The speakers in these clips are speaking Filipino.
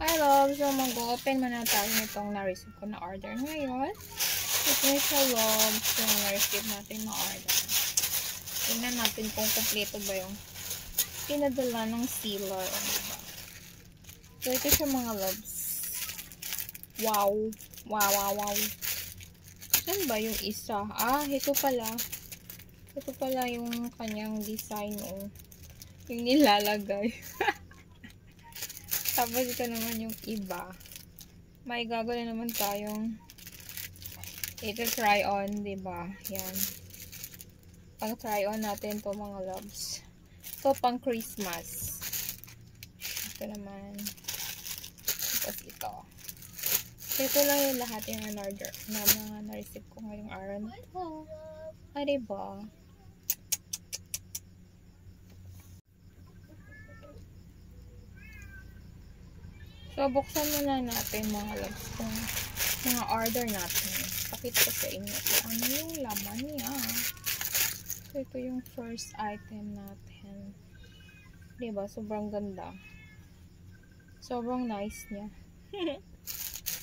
Hi love, so mag-open muna tayo nitong na-receive ko na order ngayon. Ito na siya love, so na-receive natin na order. Tingnan natin kung kompleto ba yung pinadala ng sealer. So ito siya mga loves. Wow. Wow. Saan ba yung isa? Ah, ito pala. Ito pala yung kanyang design yung nilalagay. Tapos ito naman yung iba. May gagawin naman tayong ito try on, diba? Yan. Pang try on natin to mga loves. Ito pang Christmas. Ito naman. Tapos ito. Ito lang yung lahat yung order na mga na-receive ko ngayong araw na ito. Ah, diba? So, buksan muna natin mga loves kung mga order natin. Pakita ko sa inyo kung ano yung laman niya. So, ito yung first item natin. Diba? Sobrang ganda. Sobrang nice niya.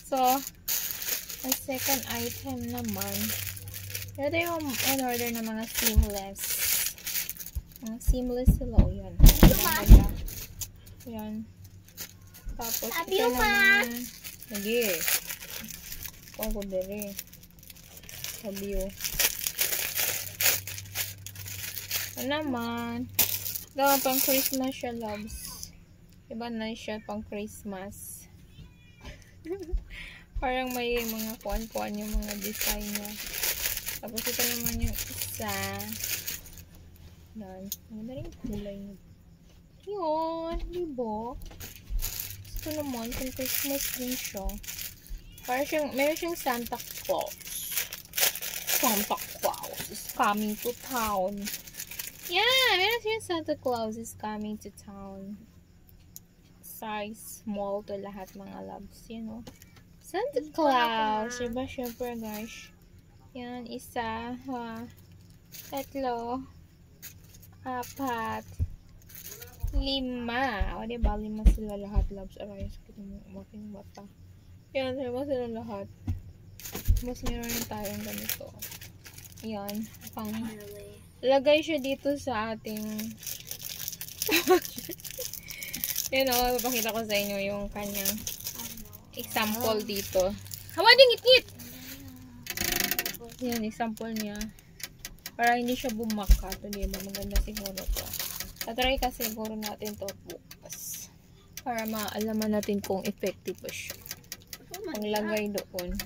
So, ang second item naman, ito yung in-order ng mga seamless. Mga seamless sila. O, yan. Yan. Tapos, ito naman. Lagi. Kung ko dali. Sabi yun. Ito naman. Ito, pang Christmas siya, loves. Diba nice siya pang Christmas. Parang may mga kuan-kuan yung mga design niya. Tapos, ito naman yung isa. Yan. Maganda rin kulay niya. Yun. Diba? Ito naman, kung Christmas din siya. Parang siyang, meron siyang Santa Claus. Santa Claus is coming to town. Yeah, meron siyang Santa Claus is coming to town. Size small to lahat mga loves, you know. Santa Claus. Diba, syempre guys. Yan, isa, tatlo, apat, 5. O, diba? 5 sila lahat, loves. Aray, sakit mo aking mata. Yan, 5 sila lahat. Mas meron rin tayong ganito. Yan. Pang, lagay siya dito sa ating yan o, papakita ko sa inyo yung kanyang example dito. Hawa din ngit-ngit! Yan, example niya. Para hindi siya bumaka. Ito, diba? Maganda siguro to. Tatry kasi siguro natin to bukas. Para maalaman natin kung effective ba siya. Panglagay doon.